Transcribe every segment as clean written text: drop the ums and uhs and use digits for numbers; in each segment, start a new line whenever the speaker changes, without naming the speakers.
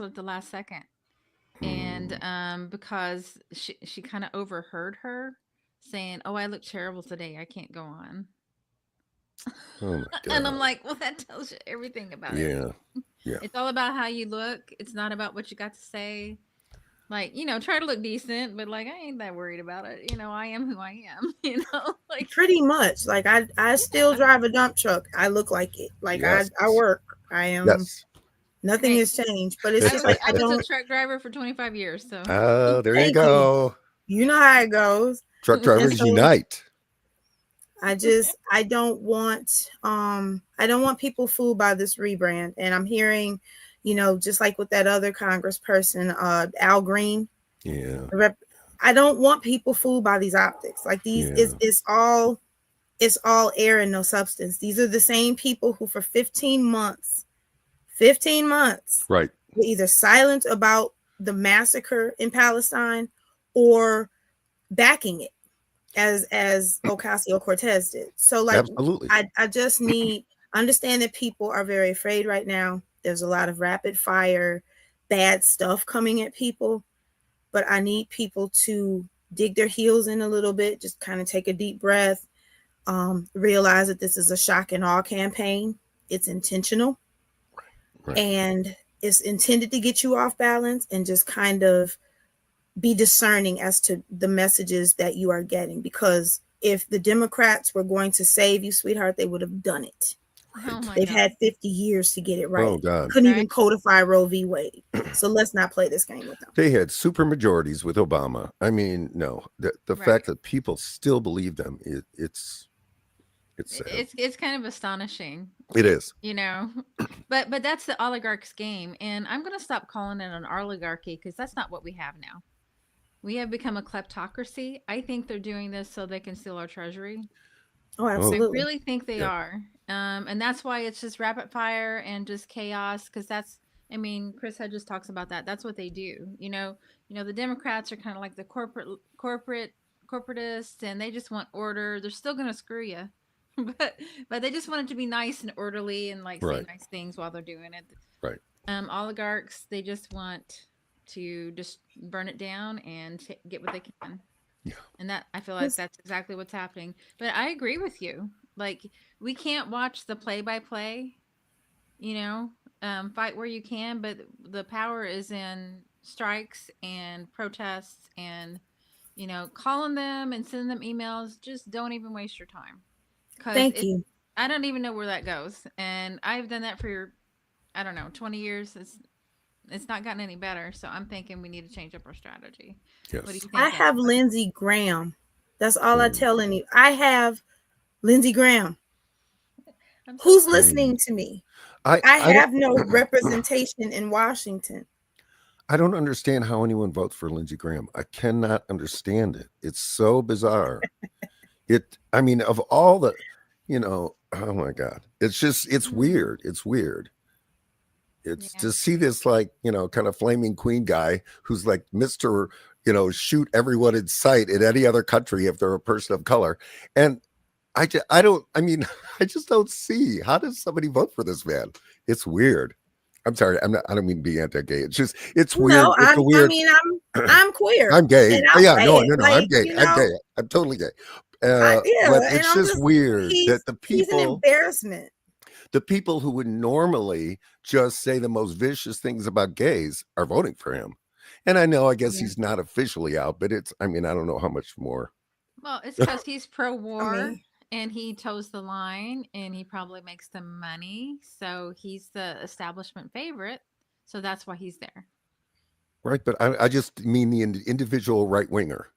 at the last second. And
Hmm.
because she kind of overheard her saying, "Oh, I look terrible today. I can't go on."
Oh my
And I'm
God.
like, "Well, that tells you everything about
Yeah.
everything.
Yeah.
It's all about how you look. It's not about what you got to say. Like, try to look decent, but like I ain't that worried about it. I am who I am, like
Pretty much. Like I still
yeah.
drive a dump truck. I look like it. Like
Yes.
I work. I am.
Yes.
Nothing
Hey,
has changed. But it's just like
I
I
was a
don't.
truck driver for 25 years, so
Oh, there you
Thank you.
go.
You know how it goes.
Truck
And
drivers
so
unite.
I don't want people fooled by this rebrand. And I'm hearing, just like with that other congressperson, Al Green,
Yeah.
the rep, I don't want people fooled by these optics. Like these
Yeah.
it's all air and no substance. These are the same people who for 15 months
Right.
were either silent about the massacre in Palestine or backing it as Ocasio-Cortez did. So like
Absolutely.
I just need understand that people are very afraid right now. There's a lot of rapid fire bad stuff coming at people, but I need people to dig their heels in a little bit, just kind of take a deep breath, realize that this is a shock and awe campaign. It's intentional
Right.
and it's intended to get you off balance and just kind of be discerning as to the messages that you are getting, because if the Democrats were going to save you, sweetheart, they would have done it.
oh
Right.
my
They've
god.
had 50 years to get it
Oh
right.
God.
Couldn't
Right?
even codify Roe v. Wade. So let's not play this game with them.
They had super majorities with Obama. I mean, no, the
Right.
fact that people still believe them, it's sad.
It's kind of astonishing,
It is.
you know. But that's the oligarch's game, and I'm going to stop calling it an oligarchy because that's not what we have now. We have become a kleptocracy. I think they're doing this so they can steal our treasury.
Oh,
Oh
I
absolutely.
really think they
yeah.
are. And that's why it's just rapid fire and just chaos because I mean, Chris Hedges talks about that. That's what they do. The Democrats are kind of like the corporatists and they just want order. They're still going to screw you. but but they just want it to be nice and orderly and like say
Right.
nice things while they're doing it.
Right.
Oligarchs, they just want to just burn it down and get what they can.
Yeah.
And that I feel like
It's,
that's exactly what's happening. But I agree with you. Like we can't watch the play by play, you know, fight where you can, but the power is in strikes and protests and calling them and sending them emails. Just don't even waste your time because
Thank
it.
you.
I don't even know where that goes, and I've done that for I don't know 20 years. It's not gotten any better, so I'm thinking we need to change up our strategy. What do
Yes.
you
I
think,
have
Angela?
Lindsey Graham. That's all I
Mm.
tell any. I have Lindsey Graham.
I'm so
Who's
sorry.
Mm.
listening to me? I
I don't
have no representation in Washington.
I don't understand how anyone votes for Lindsey Graham. I cannot understand it. It's so bizarre. I mean, of all the, oh my God. It's just, it's
Mhm.
weird. It's weird. It's
Yeah.
to see this, like, kind of flaming queen guy who's like Mr., shoot everyone in sight in any other country if they're a person of color. And I don't, I mean, I just don't see how does somebody vote for this man? It's weird. I'm sorry. I don't mean to be anti-gay. It's just, it's weird.
No,
It's a
I
weird,
mean I'm queer
I'm gay.
and I'll
Yeah,
say
no,
it.
no, no. I'm
Like,
gay. I'm gay. I'm totally gay. But
yeah, and
it's
I'm
just
just
weird that
he's an embarrassment.
the people who would normally just say the most vicious things about gays are voting for him. And I know, I guess
Yeah.
he's not officially out, but I mean, I don't know how much more.
Well, it's because he's
I
pro-war
mean,
and he toes the line and he probably makes the money, so he's the establishment favorite. So that's why he's there.
Right. But I just mean the individual right winger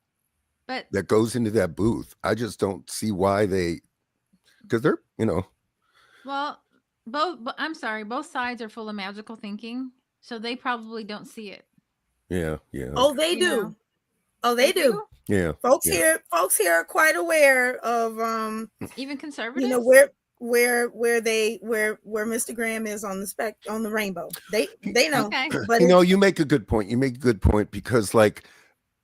But
that goes into that booth. I just don't see why because they're,
well, I'm sorry, both sides are full of magical thinking, so they probably don't see it.
yeah, yeah,
oh,
okay.
they
You know,
do. Oh,
they
they do.
do.
Yeah,
Folks
yeah.
here, folks here are quite aware of
Even
you know,
conservatives.
where Mr. Graham is on the on the rainbow. They
You,
they
you,
know,
Okay.
but it's
you make a good point. You make a good point because, like,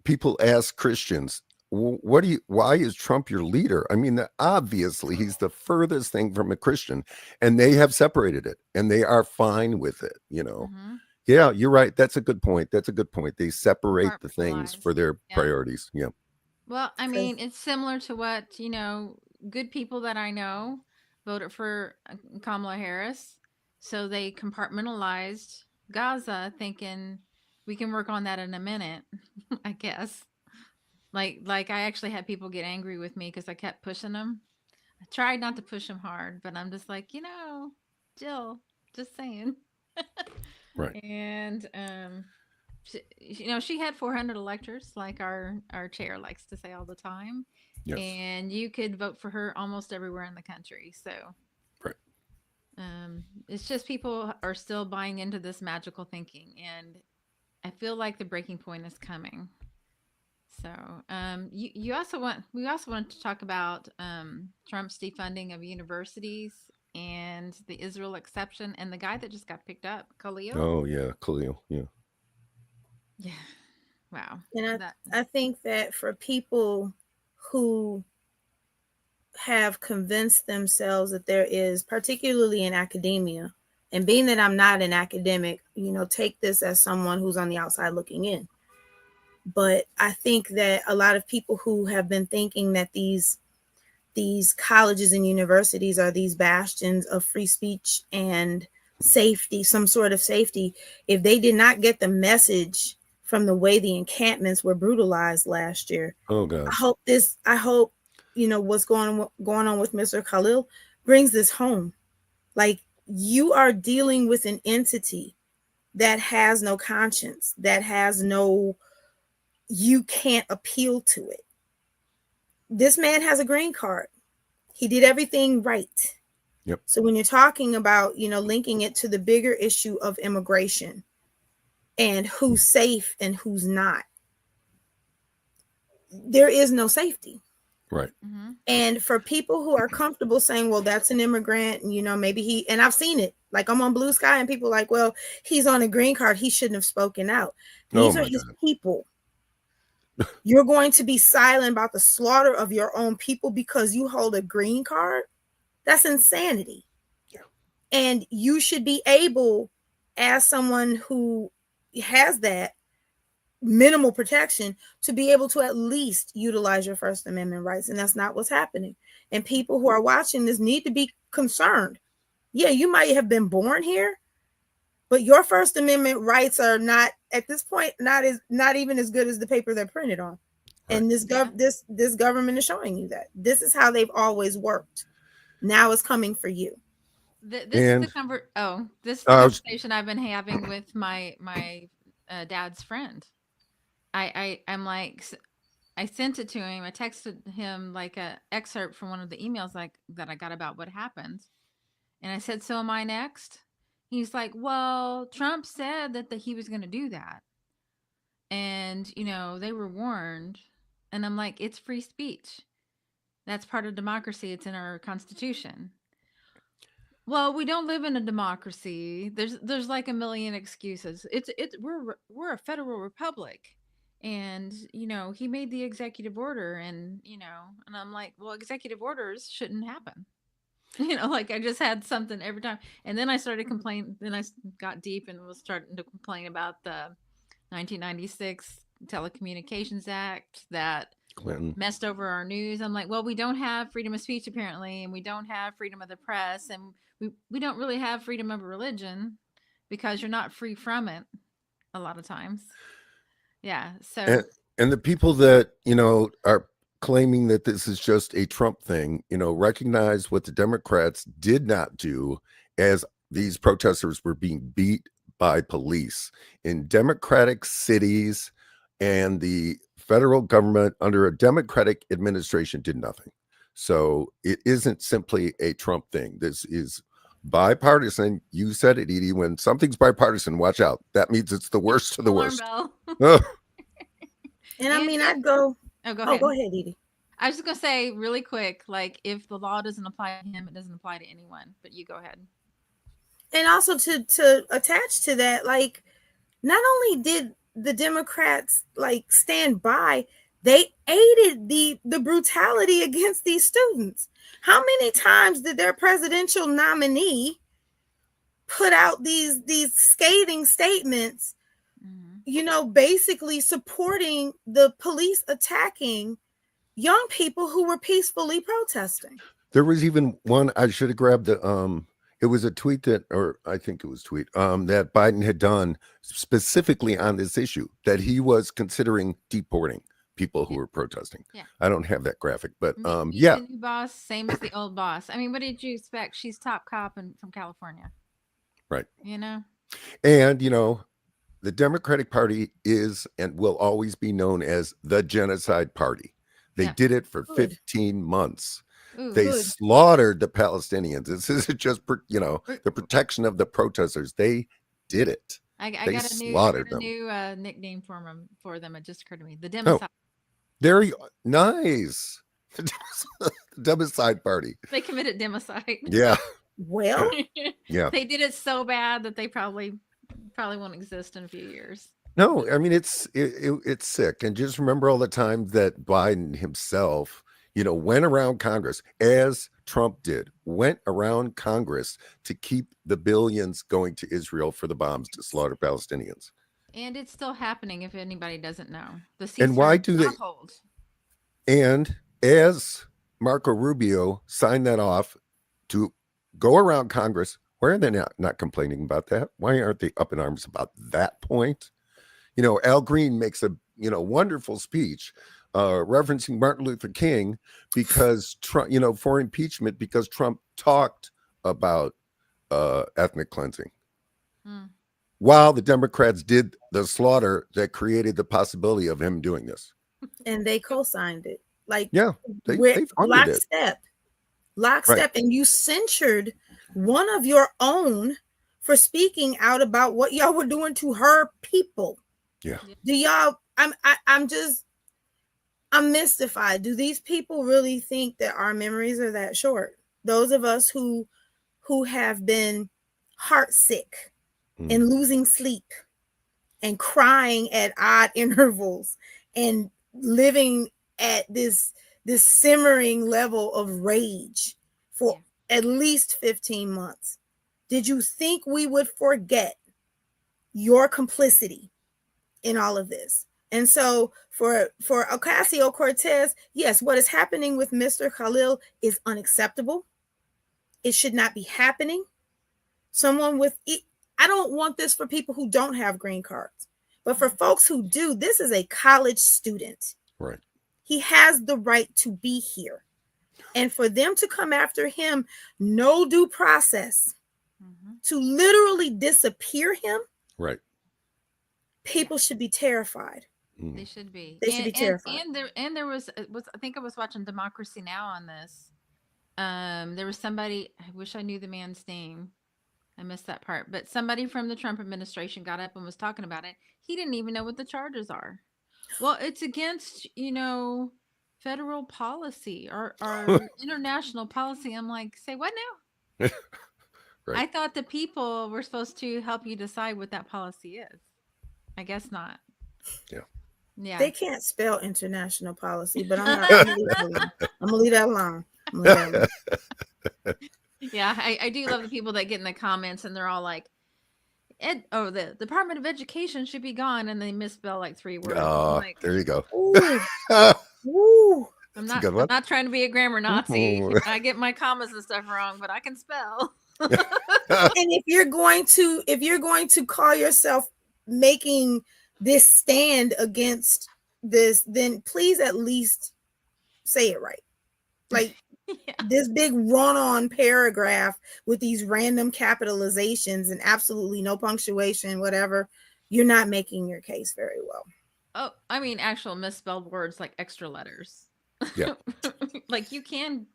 people ask Christians, why is Trump your leader? I mean, obviously he's the furthest thing from a Christian, and they have separated it and they are fine with it.
Mm-hmm.
Yeah, you're right. That's a good point. That's a good point. They separate the things
Compartmentalized.
for their
Yeah.
priorities. Yeah.
Well, I
Because
mean, it's similar to what, good people that I know voted for Kamala Harris. So they compartmentalized Gaza, thinking we can work on that in a minute, I guess. Like I actually had people get angry with me because I kept pushing them. I tried not to push them hard, but I'm just like, Jill, just saying.
Right.
And she had 400 electors, like our chair likes to say all the time,
Yes.
and you could vote for her almost everywhere in the country. So
Right.
it's just people are still buying into this magical thinking, and I feel like the breaking point is coming. So you also want we also want to talk about Trump's defunding of universities and the Israel exception and the guy that just got picked up, Khalil.
Oh yeah, Khalil. Yeah.
Yeah. Wow.
and
That.
I think that for people who have convinced themselves that there is, particularly in academia, and being that I'm not an academic, take this as someone who's on the outside looking in. But I think that a lot of people who have been thinking that these colleges and universities are these bastions of free speech and safety, some sort of safety, if they did not get the message from the way the encampments were brutalized last year,
Oh God.
I hope what's going on with Mr. Khalil brings this home. Like, you are dealing with an entity that has no conscience, that has no, you can't appeal to it. This man has a green card. He did everything right.
Yep.
So when you're talking about, linking it to the bigger issue of immigration and who's safe and who's not, there is no safety.
Right.
Mm-hmm.
And for people who are comfortable saying, well, that's an immigrant, and maybe and I've seen it, like I'm on Blue Sky and people are like, well, he's on a green card, he shouldn't have spoken out.
Oh
These are
my
his
God.
people. You're going to be silent about the slaughter of your own people because you hold a green card? That's insanity.
Yeah.
And you should be able, as someone who has that minimal protection, to be able to at least utilize your First Amendment rights. And that's not what's happening. And people who are watching this need to be concerned. Yeah, you might have been born here, but your First Amendment rights are not, at this point, not even as good as the paper they're printed on.
Right.
And this government is showing you that this is how they've always worked. Now it's coming for you.
This is
And
this is the
I was
conversation I've been having with my dad's friend. I'm like, I sent it to him. I texted him like a excerpt from one of the emails like that I got about what happened, and I said, "So am I next?" He's like, "Well, Trump said that he was going to do that, and they were warned." And I'm like, "It's free speech. That's part of democracy. It's in our constitution." Well, we don't live in a democracy. There's like a million excuses. We're a federal republic. And he made the executive order, and I'm like, well, executive orders shouldn't happen. Like I just had something every time. And then I started complaining, then I got deep and was starting to complain about the 1996 Telecommunications Act that
Clinton.
messed over our news. I'm like, well, we don't have freedom of speech apparently, and we don't have freedom of the press, and we don't really have freedom of religion because you're not free from it a lot of times. Yeah. So
And the people that, are claiming that this is just a Trump thing, recognize what the Democrats did not do as these protesters were being beat by police in Democratic cities, and the federal government under a Democratic administration did nothing. So it isn't simply a Trump thing. This is bipartisan. You said it, Edie. When something's bipartisan, watch out. That means it's the worst of the
alarm
worst.
bell.
Ugh.
And I
And
mean,
if
I'd go.
oh, go
Oh,
ahead.
go ahead, Edie.
I was just gonna say really quick, like if the law doesn't apply to him, it doesn't apply to anyone. But you go ahead.
And also to attach to that, like, not only did the Democrats like stand by, they aided the brutality against these students. How many times did their presidential nominee put out these scathing statements,
Mhm.
basically supporting the police attacking young people who were peacefully protesting.
There was even one I should have grabbed the it was a tweet that, or I think it was tweet that Biden had done specifically on this issue, that he was considering deporting people who
Yeah.
were protesting.
Yeah.
I don't have that graphic, but
Meet
yeah,
the new boss, same as the old boss. I mean, what did you expect? She's top cop and from California.
right.
You know?
And the Democratic Party is and will always be known as the genocide party. They
Yeah.
did it for
Good.
15 months.
Ooh.
They
Good.
slaughtered the Palestinians. This isn't just,
We're-
the protection of the protesters. They did it.
I
They
got a
slaughtered them.
new nickname for them. It just occurred to me. The
Oh,
democide.
there you nice. Democide party.
They committed democide.
Yeah.
Well,
Yeah.
They did it so bad that they probably won't exist in a few years.
No, I mean it's sick. And just remember all the time that Biden himself, went around Congress, as Trump did, went around Congress to keep the billions going to Israel for the bombs to slaughter Palestinians.
And it's still happening if anybody doesn't know. The
And why
ceasefire
do
does
they?
not hold.
And as Marco Rubio signed that off to go around Congress, why are they not complaining about that? Why aren't they up in arms about that point? Al Green makes a wonderful speech referencing Martin Luther King because Trump, for impeachment, because Trump talked about ethnic cleansing, while the Democrats did the slaughter that created the possibility of him doing this.
and they co-signed it. Like,
yeah, they funded
lockstep,
right.
And you censured one of your own for speaking out about what y'all were doing to her people.
Yeah.
Do y'all? I'm mystified. Do these people really think that our memories are that short? Those of us who have been heartsick and losing sleep and crying at odd intervals and living at this simmering level of rage for at least 15 months. Did you think we would forget your complicity in all of this? And so for Ocasio-Cortez, yes, what is happening with Mr. Khalil is unacceptable. It should not be happening. Someone with I don't want this for people who don't have green cards, but for folks who do, this is a college student.
Right.
He has the right to be here. And for them to come after him, no due process, to literally disappear him,
right.
People should be terrified.
They should be.
They should be terrified.
And there was I think I was watching Democracy Now! On this. There was somebody, I wish I knew the man's name. I missed that part. But somebody from the Trump administration got up and was talking about it. He didn't even know what the charges are. Well, it's against, federal policy or international policy. I'm like, say what now? Right. I thought the people were supposed to help you decide what that policy is. I guess not.
Yeah.
Yeah.
They can't spell international policy, but I'm gonna leave that alone.
Yeah, I do love the people that get in the comments and they're all like, the Department of Education should be gone, and they misspell like 3 words. Like,
there you go.
Ooh.
I'm not trying to be a grammar Nazi. I get my commas and stuff wrong, but I can spell.
And if you're going to call yourself making this stand against this, then please at least say it right. Like this big run-on paragraph with these random capitalizations and absolutely no punctuation, whatever, you're not making your case very well.
Oh, I mean, actual misspelled words like extra letters.
Yeah.
Like you can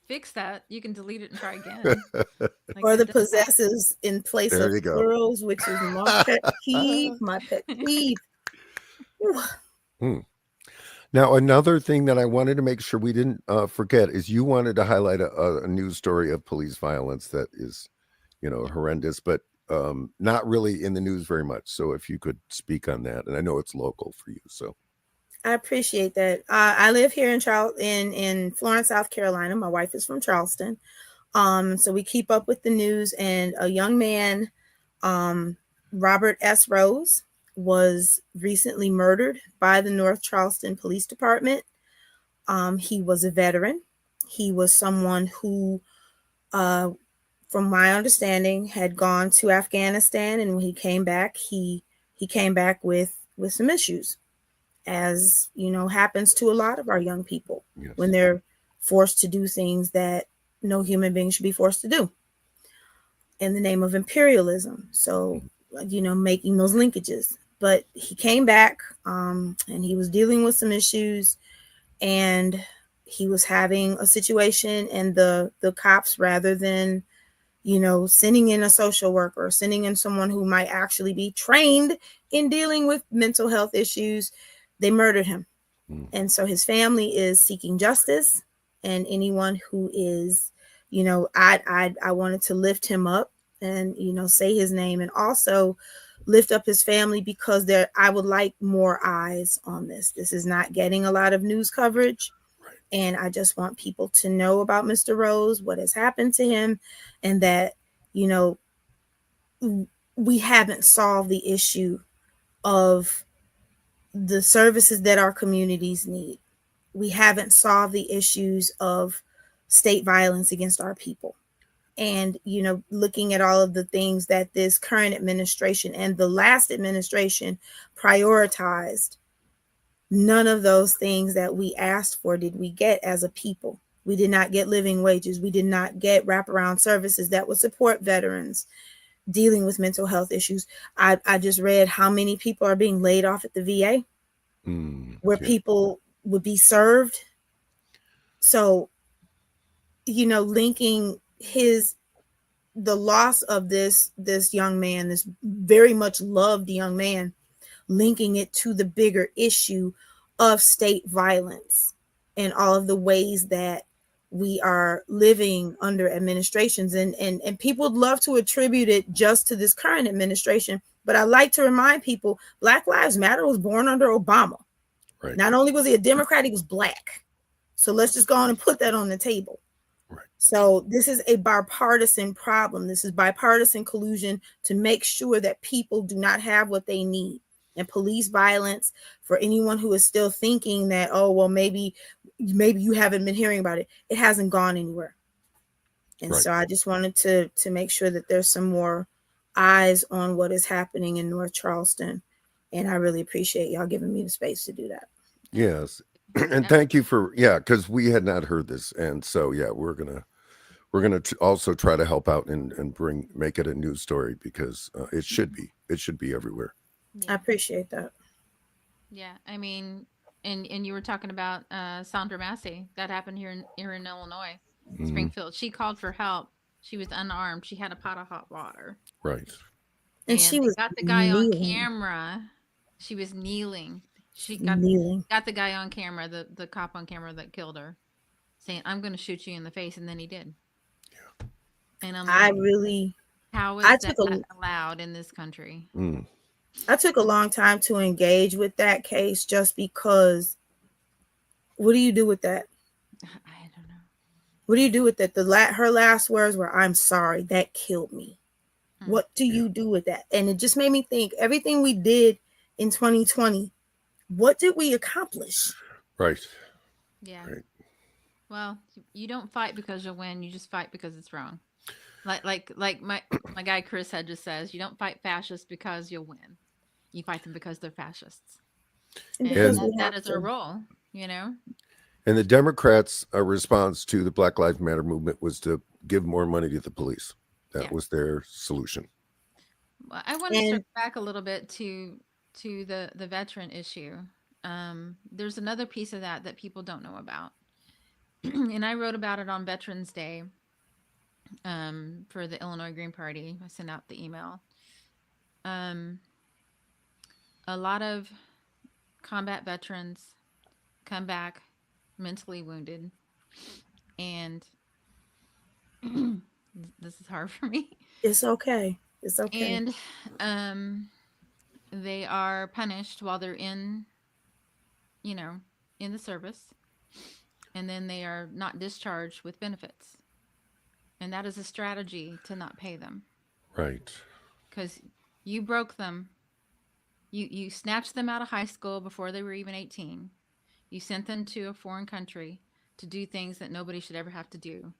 fix that. You can delete it and try again. Like
or the possessives in place
there
of plurals, which is my pet peeve. My pet peeve.
Now, another thing that I wanted to make sure we didn't forget is you wanted to highlight a news story of police violence that is, horrendous, but not really in the news very much. So if you could speak on that, and I know it's local for you, so.
I appreciate that. I live here in Florence, South Carolina. My wife is from Charleston. So we keep up with the news, and a young man, um, Robert S. Rose, was recently murdered by the North Charleston Police Department. He was a veteran. He was someone who, uh, from my understanding, had gone to Afghanistan, and when he came back, he came back with some issues, as you know, happens to a lot of our young people
Yes.
when they're forced to do things that no human being should be forced to do in the name of imperialism. So, you know, making those linkages. But he came back, and he was dealing with some issues, and he was having a situation, and the cops, rather than, you know, sending in a social worker, sending in someone who might actually be trained in dealing with mental health issues, they murdered him.
Mm.
And so his family is seeking justice, and anyone who is, you know, I wanted to lift him up and, you know, say his name, and also lift up his family, because there, I would like more eyes on this. This is not getting a lot of news coverage.
Right.
And I just want people to know about Mr. Rose, what has happened to him, and that, you know, we haven't solved the issue of the services that our communities need. We haven't solved the issues of state violence against our people. And, you know, looking at all of the things that this current administration and the last administration prioritized, none of those things that we asked for did we get as a people. We did not get living wages. We did not get wraparound services that would support veterans dealing with mental health issues. I just read how many people are being laid off at the VA, where
Yeah.
people would be served. So, you know, linking his, the loss of this young man, this very much loved young man, linking it to the bigger issue of state violence and all of the ways that we are living under administrations, and people would love to attribute it just to this current administration, but I like to remind people Black Lives Matter was born under Obama.
Right.
Not only was he a Democrat, he was Black. So let's just go on and put that on the table.
Right.
So this is a bipartisan problem. This is bipartisan collusion to make sure that people do not have what they need. And police violence, for anyone who is still thinking that, oh, well, maybe you haven't been hearing about it, it hasn't gone anywhere. And
Right.
so I just wanted to make sure that there's some more eyes on what is happening in North Charleston. And I really appreciate y'all giving me the space to do that.
Yes. And thank you for, yeah, because we had not heard this. And so, yeah, we're gonna also try to help out and make it a news story, because it should be everywhere.
I
Yeah.
appreciate that.
Yeah. I mean, and you were talking about Sandra Massey. That happened here in Illinois,
Hmm.
Springfield. She called for help. She was unarmed. She had a pot of hot water.
Right.
And
And
she
they
was
got the guy on
kneeling,
camera. She was kneeling. She
kneeling.
got the guy on camera, the cop on camera that killed her, saying, "I'm going to shoot you in the face," and then he did. And I'm
I
like,
really,
how
I
is that
took a,
allowed in this country?
Mm.
I took a long time to engage with that case, just because. What do you do with that?
I don't know.
What do you do with that? Her last words were, "I'm sorry, that killed me."
Hmm.
What do
Yeah.
you do with that? And it just made me think, everything we did in 2020, what did we accomplish?
Right.
Yeah.
Right.
Well, you don't fight because you'll win. You just fight because it's wrong. Like my guy Chris had just says, you don't fight fascists because you'll win. You fight them because they're fascists,
And
and
because
And
we
that
have
is our
to.
role. You know.
the Democrats' response to the Black Lives Matter movement was to give more money to the police. That
Yeah.
was their solution.
Well, I want to
And
circle back a little bit to the veteran issue. There's another piece of that people don't know about, and I wrote about it on Veterans Day for the Illinois Green Party. I sent out the email. Um, a lot of combat veterans come back mentally wounded, and this is hard for me.
it's okay. It's okay.
And um, they are punished while they're you know, in the service, and then they are not discharged with benefits. And that is a strategy to not pay them
Right.
because you broke them. You snatched them out of high school before they were even 18. You sent them to a foreign country to do things that nobody should ever have to do.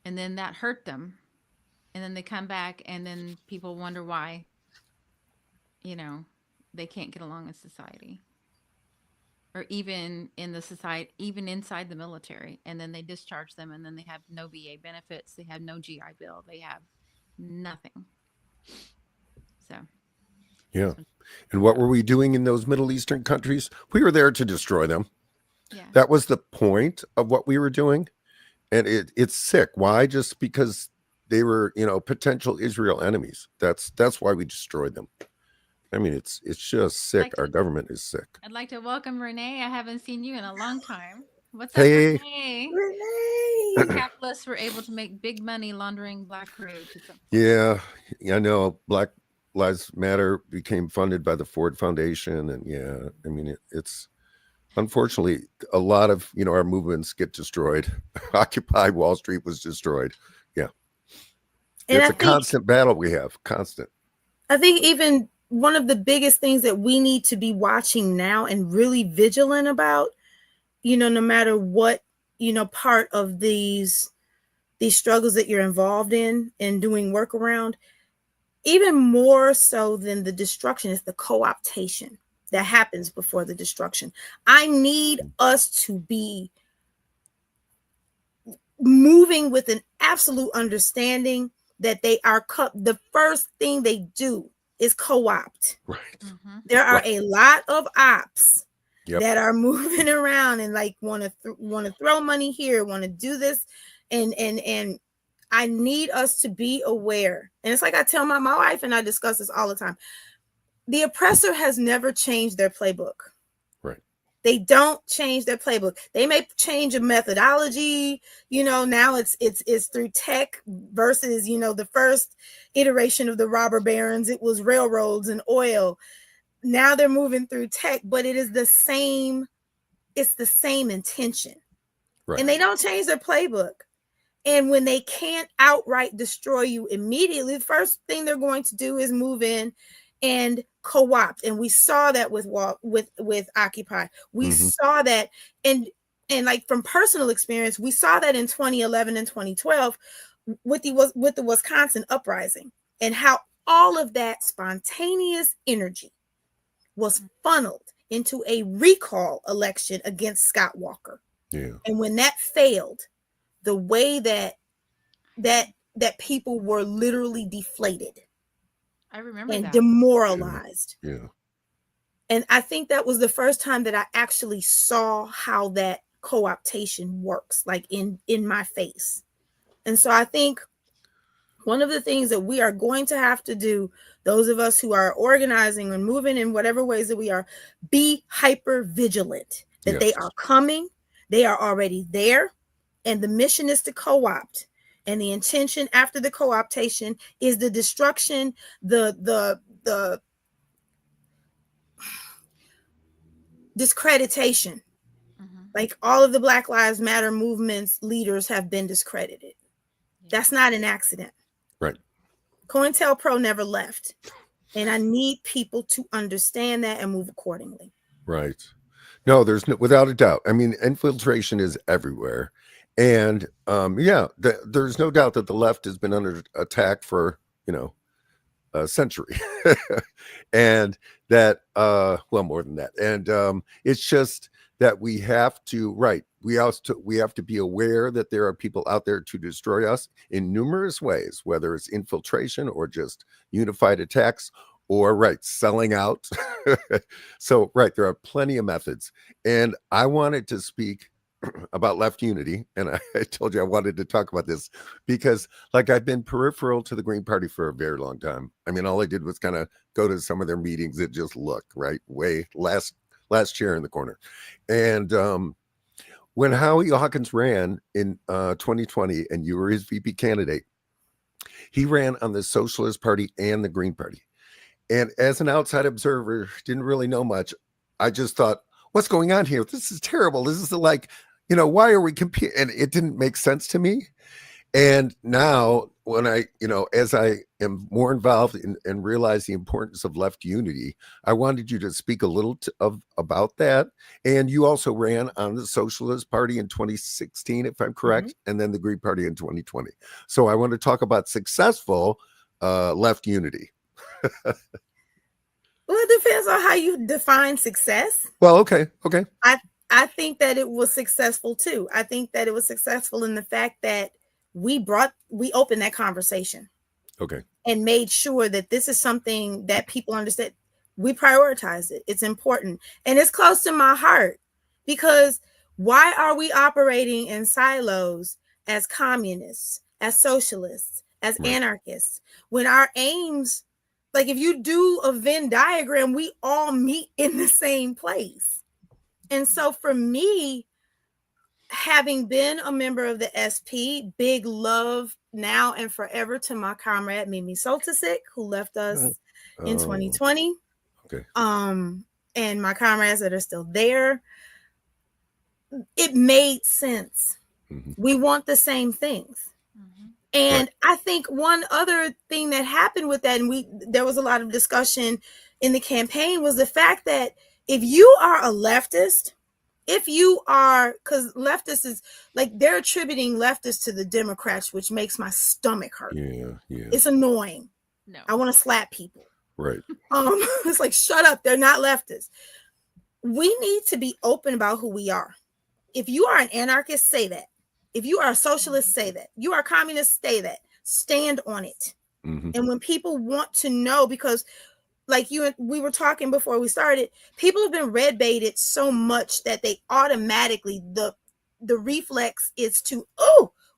And then that hurt them. And then they come back and then people wonder why, you know, they can't get along in society. Or even in the society, even inside the military. And then they discharge them and then they have no VA benefits. They have no GI Bill. They have nothing. So
Yeah.
that's what,
And what were we doing in those Middle Eastern countries? We were there to destroy them.
yeah.
That was the point of what we were doing. And it's sick. Why? Just because they were, potential Israel enemies. That's why we destroyed them. I mean, it's just
I'd
sick.
like
Our
to
government is sick.
I'd like to welcome Renee. I haven't seen you in a long time. What's up,
Hey,
Renee?
Renee.
Capitalists were able to make big money laundering black crude to some places.
yeah, I know. Black Lives Matter became funded by the Ford Foundation, and yeah, I mean, it's unfortunately a lot of our movements get destroyed. Occupy Wall Street was destroyed. Yeah,
And
it's a constant battle we have. Constant.
I think even one of the biggest things that we need to be watching now and really vigilant about, no matter what, part of these struggles that you're involved in and doing work around, even more so than the destruction is the co-optation that happens before the destruction. I need us to be moving with an absolute understanding that they are the first thing they do is co-opt.
Right.
Mm-hmm.
There are
Right.
a lot of ops
Yep.
that are moving around and like want to throw money here, want to do this, and I need us to be aware. And it's like I tell my wife and I discuss this all the time. The oppressor has never changed their playbook.
Right.
They don't change their playbook. They may change a methodology. Now it's through tech versus, the first iteration of the robber barons. It was railroads and oil. Now they're moving through tech, but it is the same. It's the same intention.
Right.
And they don't change their playbook. And when they can't outright destroy you immediately, the first thing they're going to do is move in and co-opt. And we saw that with Occupy. We saw that, and like from personal experience, we saw that in 2011 and 2012 with the Wisconsin uprising, and how all of that spontaneous energy was funneled into a recall election against Scott Walker.
Yeah.
And when that failed, the way that people were literally deflated
I remember
and
that.
demoralized.
Yeah.
And I think that was the first time that I actually saw how that co-optation works, like in my face. And so I think one of the things that we are going to have to do, those of us who are organizing and moving in whatever ways that we are, be hyper vigilant that they are coming, they are already there, and the mission is to co-opt. And the intention after the co-optation is the destruction, the discreditation.
Mm-hmm.
Like all of the Black Lives Matter movement's leaders have been discredited.
Yeah.
That's not an accident.
Right.
COINTELPRO never left. And I need people to understand that and move accordingly.
Right. No, there's no, without a doubt. I mean, infiltration is everywhere. And there's no doubt that the left has been under attack for, a century. And that, more than that. And it's just that we have to, we have to be aware that there are people out there to destroy us in numerous ways, whether it's infiltration or just unified attacks or selling out. So there are plenty of methods. And I wanted to speak about left unity, and I told you I wanted to talk about this because I've been peripheral to the Green Party for a very long time. I mean, all I did was kind of go to some of their meetings and just look way last chair in the corner. And when Howie Hawkins ran in 2020 and you were his VP candidate, he ran on the Socialist Party and the Green Party. And as an outside observer, didn't really know much. I just thought, what's going on here? This is terrible. This is why are we competing? And it didn't make sense to me. And now, when as I am more involved and realize the importance of left unity, I wanted you to speak a little about that. And you also ran on the Socialist Party in 2016, if I'm correct, and then the Green Party in 2020. So I want to talk about successful left unity.
Well, it depends on how you define success.
Well, okay.
I think that it was successful too. I think that it was successful in the fact that we opened that conversation.
Okay.
And made sure that this is something that people understand. We prioritize it. It's important. And it's close to my heart, because why are we operating in silos as communists, as socialists, as anarchists, when our aims, like if you do a Venn diagram, we all meet in the same place. And so for me, having been a member of the SP, big love now and forever to my comrade Mimi Soltisic, who left us in 2020.
Okay.
And my comrades that are still there. It made sense. Mm-hmm. We want the same things. Mm-hmm. And I think one other thing that happened with that, and there was a lot of discussion in the campaign, was the fact that if you are a leftist, because leftists is like, they're attributing leftists to the Democrats, which makes my stomach hurt.
Yeah.
It's annoying.
No.
I want to slap people.
Right.
It's like, shut up. They're not leftists. We need to be open about who we are. If you are an anarchist, say that. If you are a socialist, say that. You are a communist, say that. Stand on it. Mm-hmm. And when people want to know, because like we were talking before we started, people have been red baited so much that they automatically, the reflex is to,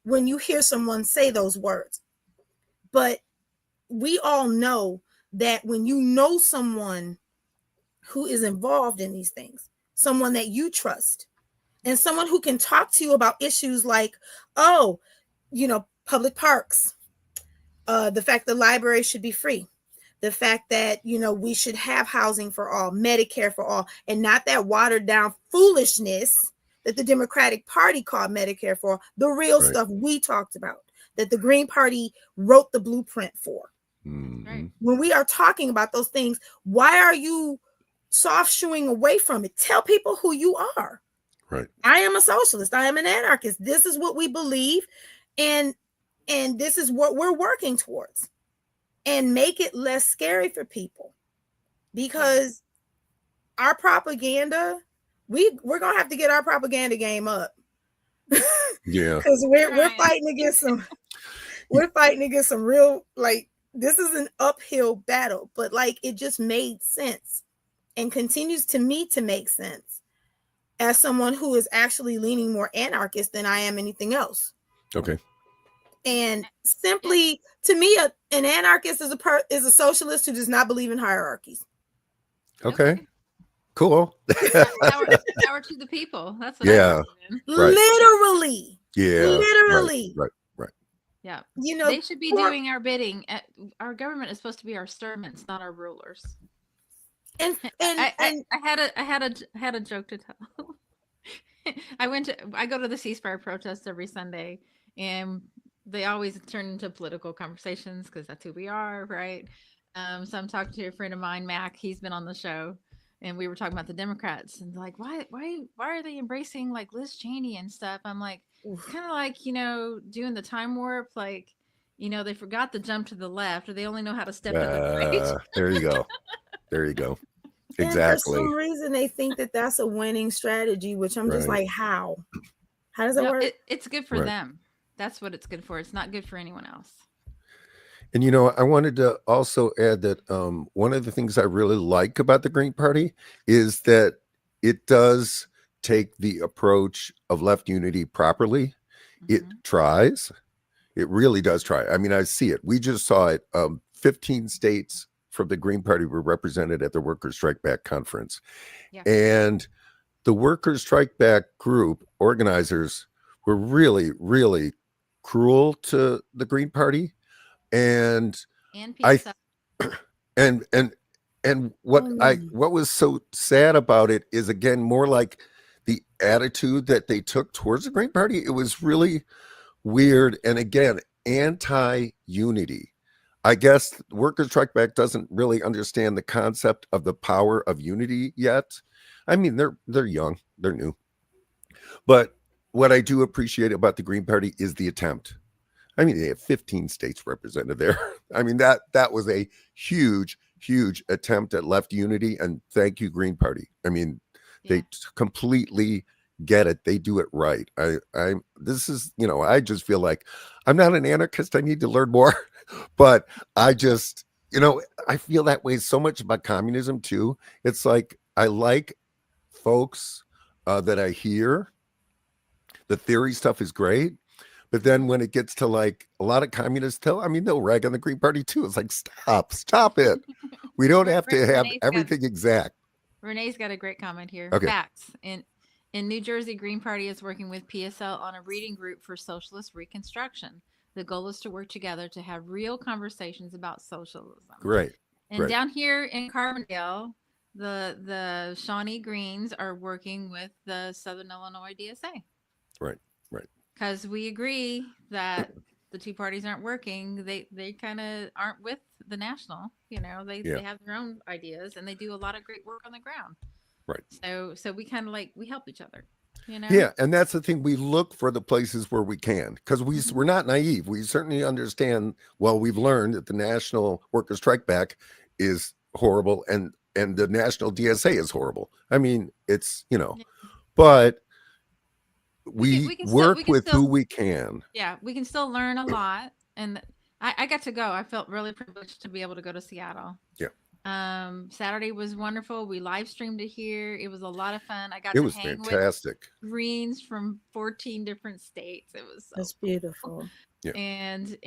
when you hear someone say those words. But we all know that when you know someone who is involved in these things, someone that you trust, and someone who can talk to you about issues like, public parks, the fact that libraries should be free, the fact that, we should have housing for all, Medicare for all, and not that watered down foolishness that the Democratic Party called Medicare for all, the real stuff we talked about, that the Green Party wrote the blueprint for. Mm-hmm. Right. When we are talking about those things, why are you soft shoeing away from it? Tell people who you are.
Right.
I am a socialist. I am an anarchist. This is what we believe, and this is what we're working towards. And make it less scary for people, because our propaganda, we're gonna have to get our propaganda game up.
Yeah,
because we're fighting against some real, like, this is an uphill battle, but like, it just made sense and continues to me to make sense as someone who is actually leaning more anarchist than I am anything else.
Okay.
And simply, to me, an anarchist is a socialist who does not believe in hierarchies.
Okay. Cool.
Power to the people. That's what
right.
Literally.
Yeah.
Literally.
Right.
Yeah. They should be doing our bidding. Our government is supposed to be our servants, not our rulers.
And
I had a joke to tell. I go to the ceasefire protest every Sunday, and they always turn into political conversations because that's who we are, right? So I'm talking to a friend of mine, Mac. He's been on the show, and we were talking about the Democrats and like, why are they embracing like Liz Cheney and stuff? I'm like, kind of like, doing the time warp, like, they forgot to jump to the left, or they only know how to step to the right.
There you go. Exactly.
And for some reason, they think that that's a winning strategy, which I'm just like, how does it work?
It's good for them. That's what it's good for. It's not good for anyone else.
And, I wanted to also add that one of the things I really like about the Green Party is that it does take the approach of left unity properly. Mm-hmm. It tries. It really does try. I mean, I see it. We just saw it. 15 states from the Green Party were represented at the Workers' Strike Back conference. Yeah. And the Workers' Strike Back group organizers were really, really cruel to the Green Party. And what was so sad about it is, again, more like the attitude that they took towards the Green Party. It was really weird. And again, anti-unity. I guess Workers Strike Back doesn't really understand the concept of the power of unity yet. I mean, they're young, they're new. But what I do appreciate about the Green Party is the attempt. I mean, they have 15 states represented there. I mean, that was a huge, huge attempt at left unity. And thank you, Green Party. I mean,
Yeah.
they completely get it. They do it right. This is, I just feel like I'm not an anarchist. I need to learn more, but I just, I feel that way so much about communism too. It's like, I like folks that I hear. The theory stuff is great. But then when it gets to like a lot of communists they'll rag on the Green Party too. It's like, stop it. We don't have to have everything exact.
Renee's got a great comment here.
Okay.
Facts. In New Jersey, Green Party is working with PSL on a reading group for socialist reconstruction. The goal is to work together to have real conversations about socialism.
Great.
And down here in Carbondale, the Shawnee Greens are working with the Southern Illinois DSA.
Right.
Because we agree that the two parties aren't working. They kind of aren't with the national. They have their own ideas, and they do a lot of great work on the ground.
Right.
So we kind of we help each other.
Yeah, and that's the thing. We look for the places where we can, because we're not naive. We certainly understand. Well, we've learned that the National Workers Strike Back is horrible, and the National DSA is horrible. I mean, it's but we work with who we can.
Yeah, we can still learn a lot, and I got to go. I felt really privileged to be able to go to Seattle.
Yeah.
Saturday was wonderful. We live streamed it here. It was a lot of fun.
It was fantastic.
With Greens from 14 different states. It was
that's beautiful.
Yeah.
And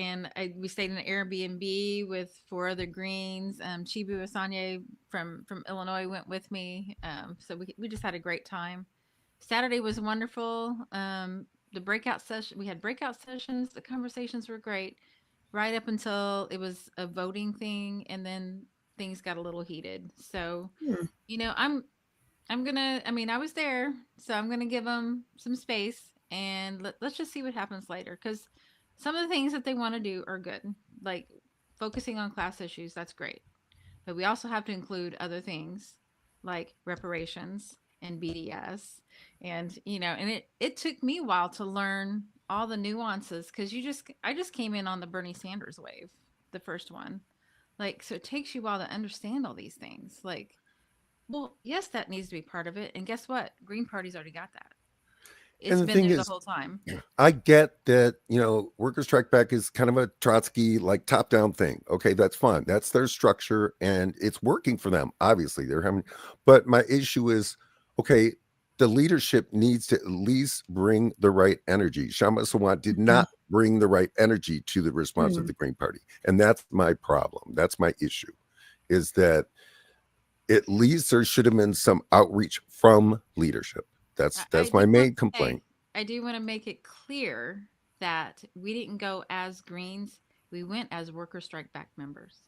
we stayed in an Airbnb with 4 other Greens. Chibu Asanye from Illinois went with me. So we just had a great time. Saturday was wonderful. The breakout session, we had breakout sessions. The conversations were great right up until it was a voting thing, and then things got a little heated. So, I'm gonna. I mean, I was there, so I'm gonna give them some space, and let's just see what happens later. Because some of the things that they want to do are good, like focusing on class issues. That's great, but we also have to include other things like reparations and BDS, and and it took me a while to learn all the nuances, because I just came in on the Bernie Sanders wave, the first one. So it takes you a while to understand all these things. Well, yes, that needs to be part of it. And guess what? Green Party's already got that. It's been there the whole time.
I get that, Workers Strike Back is kind of a Trotsky, top-down thing. Okay, that's fun. That's their structure, and it's working for them. Obviously, but my issue is, okay, the leadership needs to at least bring the right energy. Shama Sawant did not bring the right energy to the response of the Green Party. And that's my problem. That's my issue, is that at least there should have been some outreach from leadership. That's my main complaint.
I do want to make it clear that we didn't go as Greens. We went as Worker Strike Back members.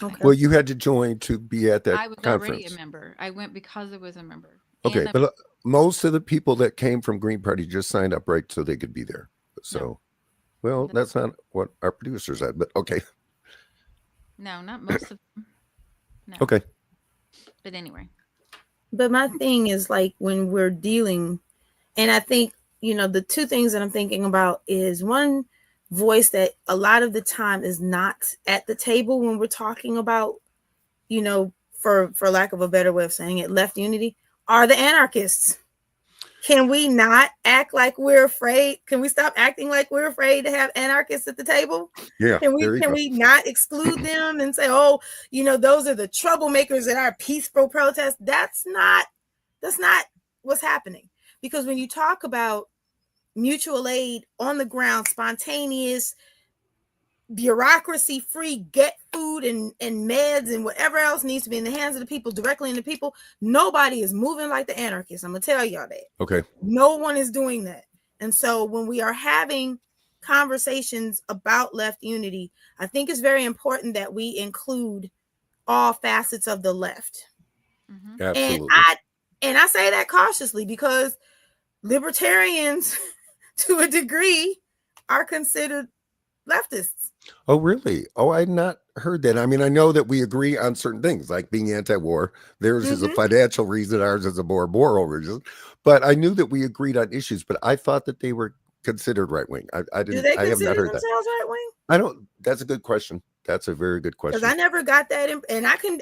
Okay.
Well, you had to join to be at that conference.
I was already a member. I went because I was a member.
Okay, but most of the people that came from Green Party just signed up right so they could be there. So, well, that's not what our producer said, but okay.
No, not most of them. No.
Okay.
But anyway.
But my thing is, when we're dealing, and I think, the two things that I'm thinking about is, one, voice that a lot of the time is not at the table when we're talking about, for lack of a better way of saying it, left unity, are the anarchists. Can we not act like we're afraid? Can we stop acting like we're afraid to have anarchists at the table?
Yeah.
Can we not exclude them and say, oh, those are the troublemakers at our peaceful protest? That's not what's happening. Because when you talk about mutual aid on the ground, spontaneous, bureaucracy-free, get food and meds and whatever else needs to be in the hands of the people, directly in the people, nobody is moving like the anarchists. I'm going to tell y'all that.
Okay.
No one is doing that. And so when we are having conversations about left unity, I think it's very important that we include all facets of the left.
Mm-hmm.
Absolutely.
And I say that cautiously, because libertarians, to a degree, are considered leftists.
Oh, really? Oh, I had not heard that. I mean, I know that we agree on certain things, like being anti-war. Theirs is a
Hmm.
financial reason, ours is a more moral reason. But I knew that we agreed on issues, but I thought that they were considered right wing. I
Do
didn't.
they
I have not
consider
heard that.
themselves right wing?
I don't. That's a good question. That's a very good
Because
question.
I never got that, and I can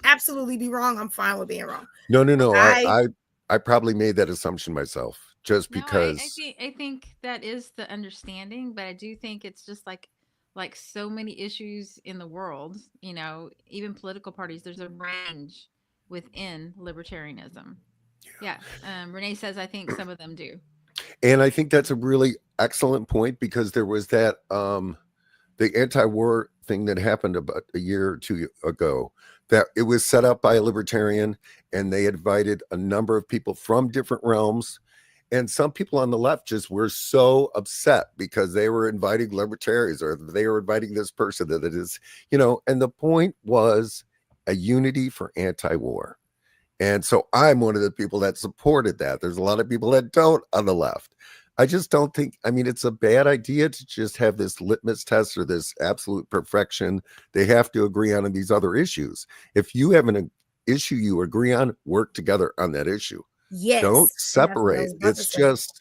absolutely be wrong. I'm fine with being wrong.
No, no, no.
I
I probably made that assumption myself, just
No,
because.
I think that is the understanding, but I do think it's just like so many issues in the world, even political parties, there's a range within libertarianism. Yeah. Renee says I think some of them do.
And I think that's a really excellent point because there was that the anti-war thing that happened about a year or two ago, that it was set up by a libertarian, and they invited a number of people from different realms, and some people on the left just were so upset because they were inviting libertarians, or they were inviting this person that it is, and the point was a unity for anti-war. And so I'm one of the people that supported that. There's a lot of people that don't on the left. I just don't think, I mean, it's a bad idea to just have this litmus test or this absolute perfection. They have to agree on these other issues. If you have an issue you agree on, work together on that issue. Don't
Yes, that's what I
separate.
was about to
It's
say.
just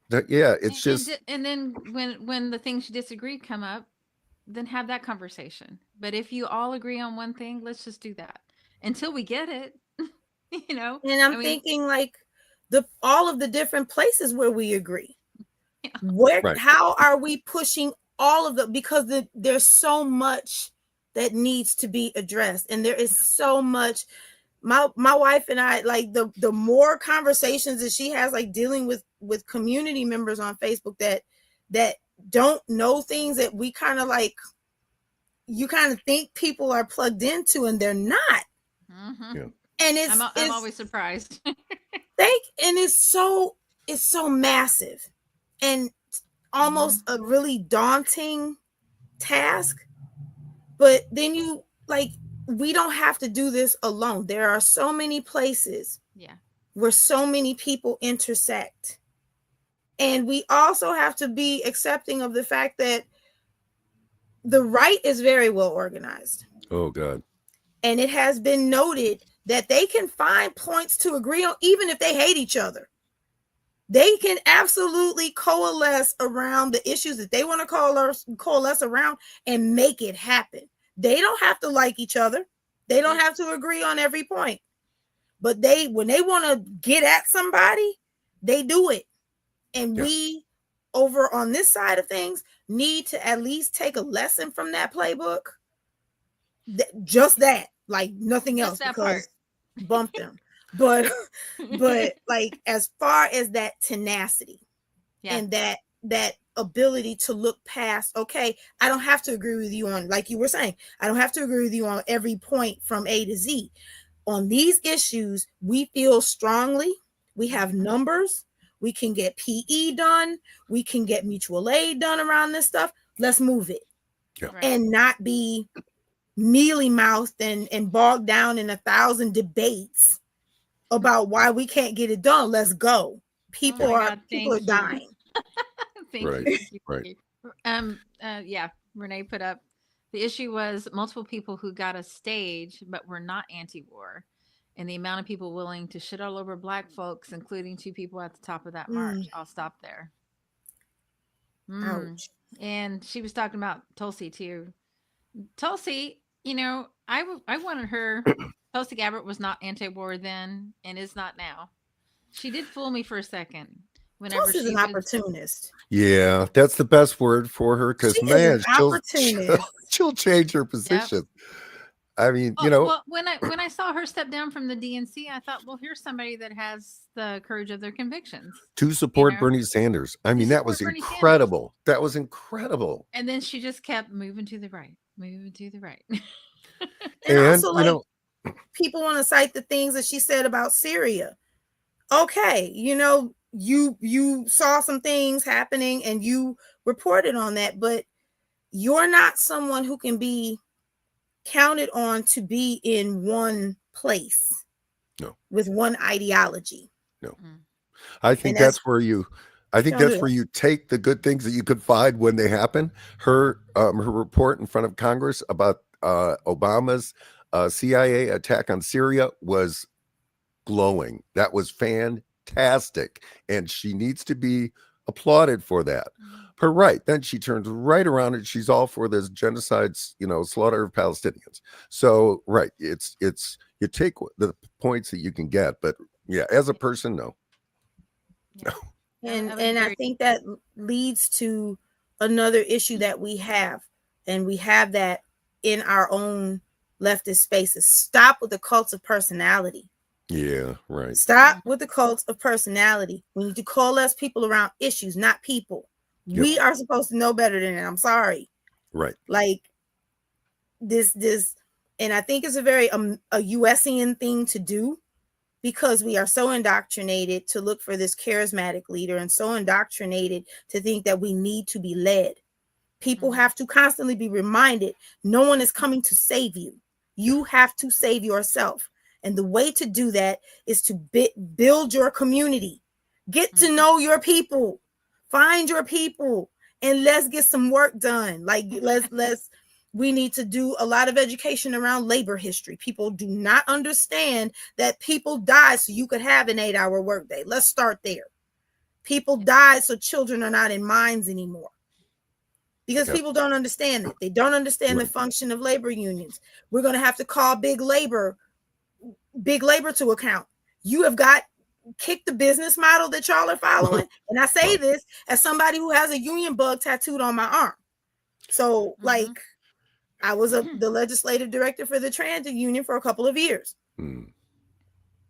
that, yeah, it's just,
And then when the things you disagree come up, then have that conversation. But if you all agree on one thing, let's just do that until we get it. you know,
And I'm
I mean,
thinking like the all of the different places where we agree.
yeah,
right.
How are we pushing all of the, because there's so much that needs to be addressed, and there is so much. My wife and I, like, the more conversations that she has, like dealing with community members on Facebook that don't know things that we kind of like, you kind of think people are plugged into and they're not.
hmm
Yeah.
And
I'm always surprised.
it's so massive and almost a really daunting task. But then you, like, we don't have to do this alone. There are so many places
Yeah.
where so many people intersect. And we also have to be accepting of the fact that the right is very well organized.
Oh, God.
And it has been noted that they can find points to agree on, even if they hate each other. They can absolutely coalesce around the issues that they want to coalesce around and make it happen. They don't have to like each other. They don't have to agree on every point. But when they want to get at somebody, they do it. And
Yeah.
we, over on this side of things, need to at least take a lesson from that playbook. Just that, like nothing else,
Just that part.
because bump them. But like, as far as that tenacity,
Yeah.
and that ability to look past, okay, I don't have to agree with you on, like you were saying, I don't have to agree with you on every point from A to Z. On these issues, we feel strongly, we have numbers, we can get PE done, we can get mutual aid done around this stuff. Let's move it.
Yeah.
Right.
And not be mealy mouthed and bogged down in 1,000 debates about why we can't get it done. Let's go. People
Oh my
are
God,
people are
thank you.
dying.
Thank
Right.
you. Thank you.
Right.
Thank you. Yeah. Renee put up the issue was multiple people who got a stage but were not anti-war, and the amount of people willing to shit all over black folks, including two people at the top of that march. I'll stop there.
Ouch.
And she was talking about Tulsi too. Tulsi, I wanted her. Tulsi Gabbard was not anti-war then and is not now. She did fool me for a second whenever
Tulsi's
she
an
was.
opportunist.
Yeah, that's the best word for her,
She
because
is an
man, she'll,
opportunist.
she'll change her
Yep.
position. I mean,
Well, when I saw her step down from the DNC, I thought, well, here's somebody that has the courage of their convictions,
to
you
support
know,
Bernie Sanders. I
to
mean, that was
support Bernie Sanders.
incredible. That was incredible.
And then she just kept moving to the right, moving to the right.
And
And
also, like, people want to cite the things that she said about Syria. Okay, you saw some things happening and you reported on that, but you're not someone who can be counted on to be in one place.
No.
With one ideology.
No.
Mm.
I think
And that's
that's where you I think
Don't do
that's
that.
where you take the good things that you could find when they happen. Her report in front of Congress about Obama's CIA attack on Syria was glowing. That was fantastic, and she needs to be applauded for that. But right then, she turns right around and she's all for this genocides, slaughter of Palestinians. So right, it's you take the points that you can get, but yeah, as a person, no.
Yeah. I would
And I
agree.
think that leads to another issue that we have, and we have that in our own leftist spaces. Stop with the cults of personality.
Yeah, right.
Stop with the cults of personality. We need to coalesce people around issues, not people.
Yep.
We are supposed to know better than that. I'm sorry.
Right.
Like this, and I think it's a very a USian thing to do, because we are so indoctrinated to look for this charismatic leader and so indoctrinated to think that we need to be led. People have to constantly be reminded no one is coming to save you. You have to save yourself. And the way to do that is to build your community. Get to know your people. Find your people, and let's get some work done. Like let's we need to do a lot of education around labor history. People do not understand that people died so you could have an 8-hour workday. Let's start there. People died so children are not in mines anymore, because people don't understand that. They don't understand the function of labor unions. We're going to have to call big labor to account. You have got kick the business model that y'all are following. And I say this as somebody who has a union bug tattooed on my arm. So like, I was the legislative director for the transit union for a couple of years.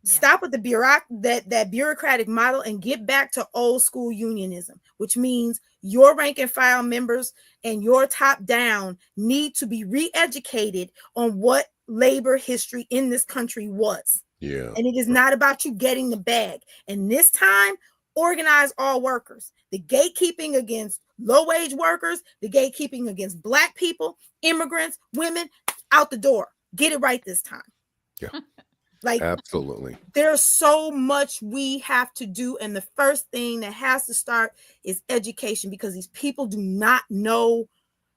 Stop with the that bureaucratic model and get back to old school unionism, which means your rank and file members and your top down need to be re-educated on what labor history in this country was.
Yeah.
And it is not about you getting the bag. And this time, organize all workers. The gatekeeping against low-wage workers, the gatekeeping against Black people, immigrants, women, out the door. Get it right this time.
Yeah.
Like,
absolutely.
There's so much we have to do. And the first thing that has to start is education, because these people do not know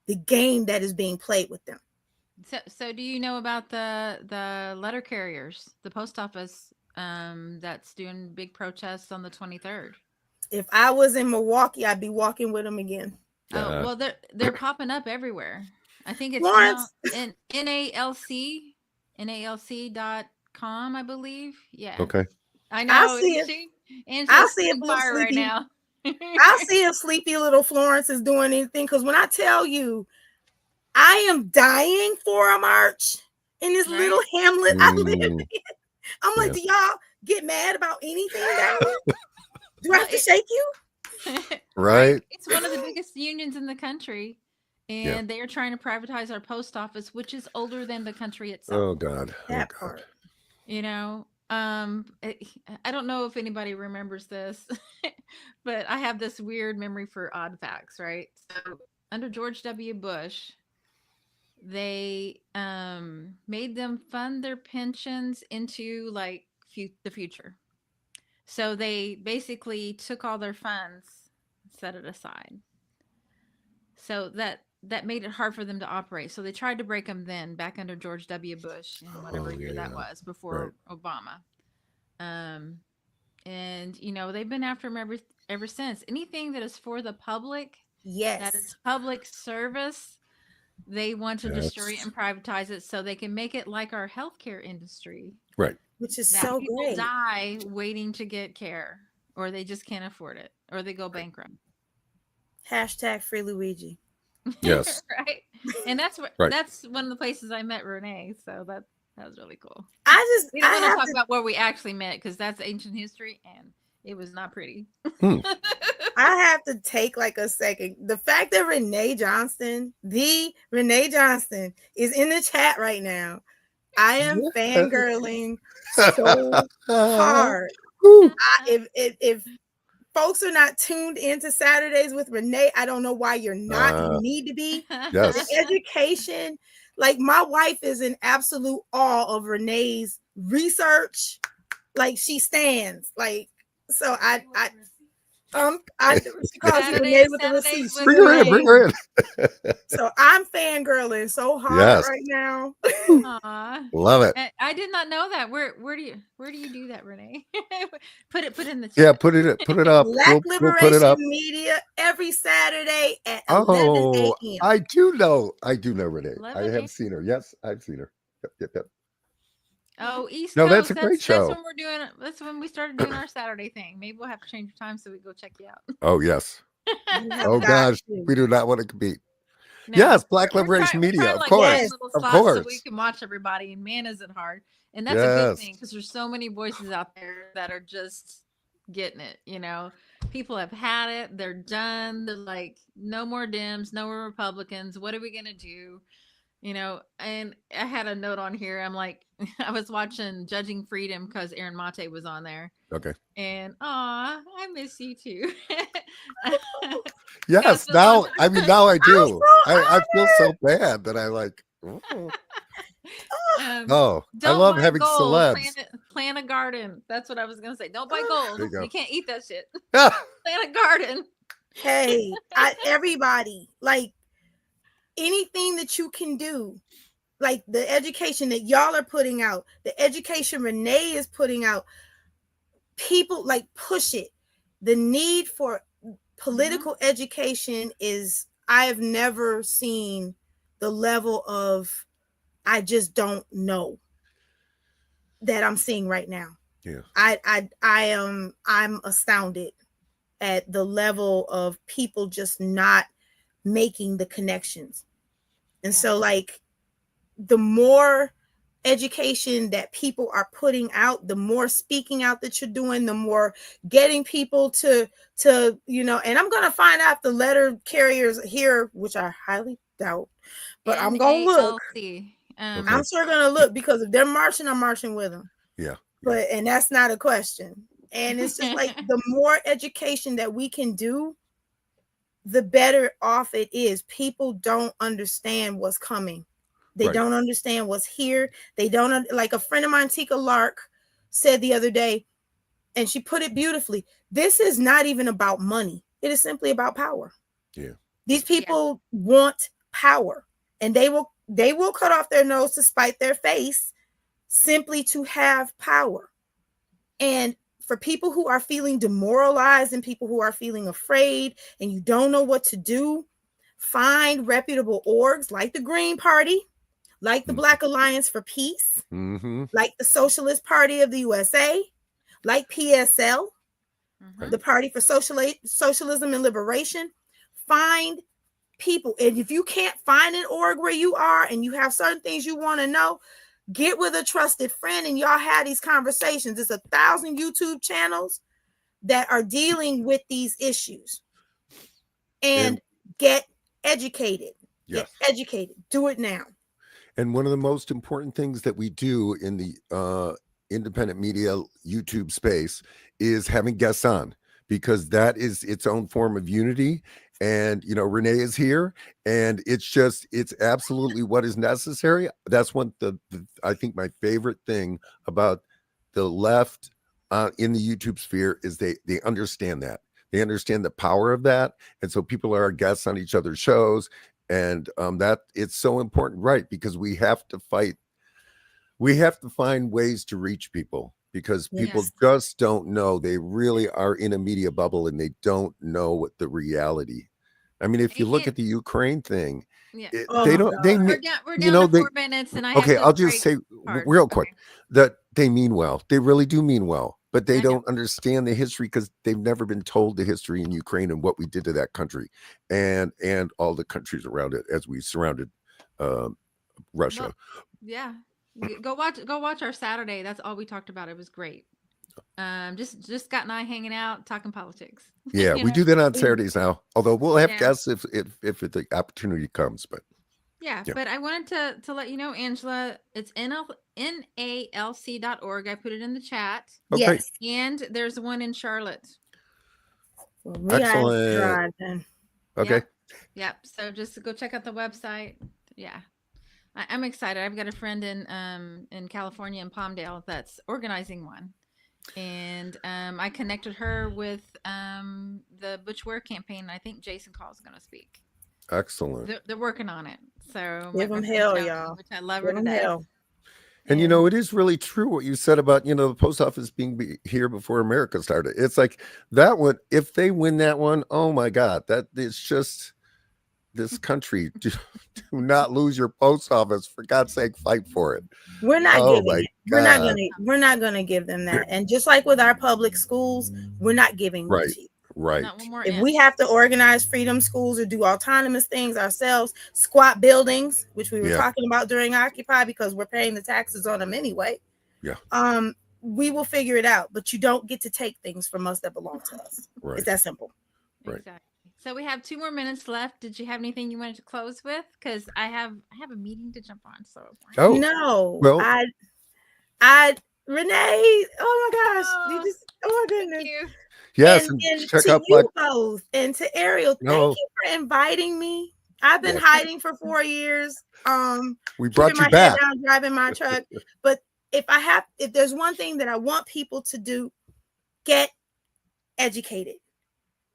the game that is being played with them.
So do you know about the letter carriers, the post office that's doing big protests on the 23rd?
If I was in Milwaukee, I'd be walking with them again.
Oh, well, they're popping up everywhere. I think it's
Lawrence.
now in NALC.com, I believe. Yeah.
Okay.
I know.
I'll see
Angela's
see if little
fire right
sleepy
now.
I'll see if sleepy little Florence is doing anything. Because when I tell you, I am dying for a march in this little hamlet I live in. I'm like, do y'all get mad about anything down here? Do I have to shake you?
Right.
It's one of the biggest unions in the country, and they are trying to privatize our post office, which is older than the country itself.
Oh God.
That part.
You know, I don't know if anybody remembers this, but I have this weird memory for odd facts, right? So under George W. Bush, they made them fund their pensions into like the future. So they basically took all their funds, set it aside. So that made it hard for them to operate. So they tried to break them then, back under George W. Bush in whatever year that was, before Obama. And they've been after him ever since. Anything that is for the public, that is public service, they want to destroy it and privatize it so they can make it like our healthcare industry.
Right.
Which is so
people
great.
Die waiting to get care, or they just can't afford it, or they go bankrupt.
Hashtag free Luigi.
Yes.
Right. And that's one of the places I met Renee. So that was really cool. We don't want to talk about where we actually met, because that's ancient history and it was not pretty.
I have to take like a second. The fact that Renee Johnston is in the chat right now. I am fangirling so hard. If folks are not tuned into Saturdays with Renee, I don't know why you're not. You need to be.
Yes.
The education. Like, my wife is in absolute awe of Renee's research. Like, she stands. Like, so She calls you
Saturday,
Renee with the
Saturdays
receipts.
with
Bring her in. Bring her in.
So I'm fangirling so hard
Yes.
right now.
Aw.
Love it.
I did not know that. Where do you do that, Renee? put it in the
Yeah,
chat.
put it up.
Black
We'll put it
Liberation
up.
Media every Saturday at 11
Oh,
a.m.
I do know Renee. I
11
have seen her. Yes, I've seen her. Yep.
Oh, East
No, that's
Coast.
a great
That's
show.
when we're doing. That's when we started doing our Saturday thing. Maybe we'll have to change the time so we go check you out.
Oh, yes.
You have
Oh,
got
gosh.
to.
We do not want to compete.
No,
Yes, Black Liberation
we're
Media.
trying to
Of
like find
course.
Yes.
little
Of
slots so we
course.
can watch everybody. And man, is it hard. And that's a good
Yes.
thing because there's so many voices out there that are just getting it. You know, people have had it. They're done. They're like, no more Dems, no more Republicans. What are we gonna do? You know, and I had a note on here. I'm like, I was watching Judging Freedom because Aaron Mate was on there.
Okay.
And aw, I miss you too.
Yes.
Godzilla.
Now, now I
I'm
do.
so
I feel so
honored.
bad that I like.
um,
Oh, I
don't
love
buy
having
gold.
celebs.
Plant a garden. That's what I was gonna say. Don't buy
Oh,
gold.
There you go.
You can't eat that shit.
Ah,
Plant a garden.
hey, everybody, like anything that you can do, like the education that y'all are putting out, the education Renee is putting out, people like push it. The need for political education is, I have never seen the level of I just don't know that I'm seeing right now.
yeah.
I'm astounded at the level of people just not making the connections. And
Yeah.
so like the more education that people are putting out, the more speaking out that you're doing, the more getting people to and I'm going to find out the letter carriers here, which I highly doubt, but I'm going to look.
NALC.
Okay.
I'm sure going to look, because if they're marching, I'm marching with them.
Yeah.
But and that's not a question. And it's just like the more education that we can do, the better off it is. People don't understand what's coming. They
Right.
don't understand what's here. They don't, like a friend of mine, Tika Lark, said the other day, and she put it beautifully. This is not even about money. It is simply about power.
Yeah.
These people want power, and they will cut off their nose to spite their face simply to have power. And for people who are feeling demoralized and people who are feeling afraid and you don't know what to do, find reputable orgs like the Green Party, like the Black Alliance for Peace, like the Socialist Party of the USA, like PSL, the Party for Socialism and Liberation. Find people. And if you can't find an org where you are and you have certain things you want to know, get with a trusted friend and y'all have these conversations. There's 1,000 YouTube channels that are dealing with these issues. And get educated.
Yes.
Get educated. Do it now.
And one of the most important things that we do in the independent media YouTube space is having guests on, because that is its own form of unity. And Renee is here, and it's absolutely what is necessary. That's one I think my favorite thing about the left in the YouTube sphere is they understand that. They understand the power of that, and so people are guests on each other's shows. And that it's so important, right? Because we have to fight. We have to find ways to reach people, because people just don't know. They really are in a media bubble and they don't know what the reality. I mean, if you look at the Ukraine thing, they don't. They
We're down to 4 minutes, and I have
okay.
to
I'll just say real quick that they mean well. They really do mean well, but they don't understand the history because they've never been told the history in Ukraine and what we did to that country, and all the countries around it as we surrounded Russia.
Well, go watch our Saturday. That's all we talked about. It was great. Just Scott and I hanging out talking politics.
Yeah, we do that on Saturdays now. Although we'll have guests if the opportunity comes. But
but I wanted to let you know, Angela, it's NALC.org. I put it in the chat.
Okay.
Yes.
And there's one in Charlotte.
Excellent. Okay.
Yep. So just go check out the website. Yeah. I'm excited. I've got a friend in California, in Palmdale, that's organizing one. And I connected her with the Butch Ware campaign. I think Jason Call is going to speak.
Excellent.
They're working on it. So
Give
my
them
friend
hell,
Tony,
y'all.
which I love
Give
her to
them
death.
hell.
And it is really true what you said about, the post office being here before America started. It's like that one, if they win that one, oh my God, that is just this country. Do not lose your post office. For God's sake, fight for it.
We're not
Oh
giving
my
it. We're not
God.
gonna give them that. And just like with our public schools, we're not giving them
Right.
to you.
Right.
Not one more
If
inch.
we have to organize freedom schools or do autonomous things ourselves, squat buildings, which we were
Yeah.
talking about during Occupy because we're paying the taxes on them anyway.
Yeah.
We will figure it out, but you don't get to take things from us that belong to us.
Right.
It's that simple.
Right.
Exactly. So we have 2 more minutes left. Did you have anything you wanted to close with? Because I have a meeting to jump on. So
Oh
no,
well.
I Renee. Oh my gosh, you
Oh,
just oh my
thank
goodness.
you.
Yes,
And
check
to
out
you both and to Ariel,
No.
thank you for inviting me. I've been
Yeah.
hiding for 4 years.
We brought
Keeping
you
my head
back.
down, driving my truck. But if there's one thing that I want people to do, get educated.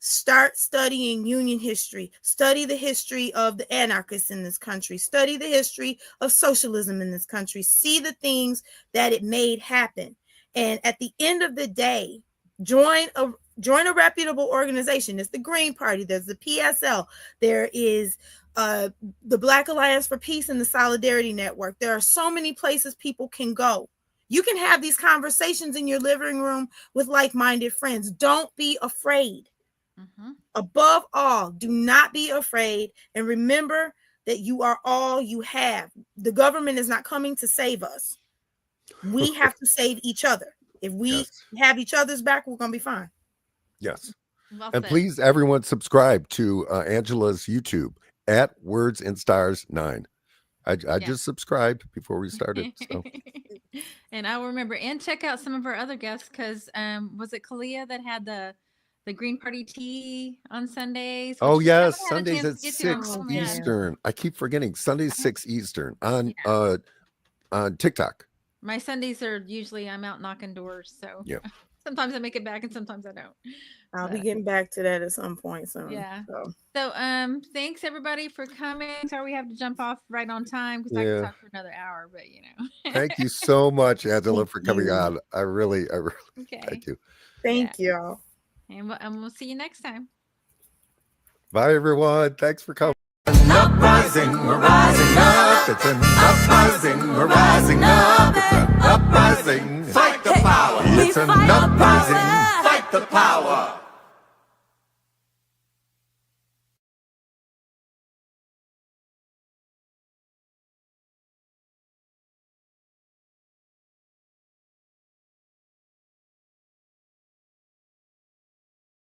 Start studying Union history. Study the history of the anarchists in this country. Study the history of socialism in this country. See the things that it made happen. And at the end of the day, join a reputable organization. There's the Green Party. There's the PSL. There is the Black Alliance for Peace and the Solidarity Network. There are so many places people can go. You can have these conversations in your living room with like-minded friends. Don't be afraid.
Mm-hmm.
Above all, do not be afraid, and remember that you are all you have. The government is not coming to save us. We have to save each other. If we have each other's back, we're going to be fine.
Yes.
Well
And
said.
please, everyone, subscribe to Angela's YouTube at Words and Stars 9. I just subscribed before we started. So.
And I'll remember, and check out some of our other guests, because was it Kalia that had the Green Party tea on Sundays?
Oh
which I haven't
yes,
had a
Sundays
chance
at
to get to. I'm
6
so mad.
Eastern. I keep forgetting Sundays 6 Eastern on TikTok.
My Sundays are usually I'm out knocking doors, so
Yeah.
sometimes I make it back and sometimes I don't.
I'll be getting back to that at some point soon.
Yeah.
So
Thanks everybody for coming. Sorry we have to jump off right on time because I could talk for another hour, but
Thank you so much, Angela, for coming
you.
on. I really
Okay.
thank you.
Thank y'all.
And we'll see you next time.
Bye everyone. Thanks for coming.
Uprising, we're rising up.
It's an
Uprising, we're rising up.
It's an uprising.
Fight the power.
It's an uprising.
Fight the power.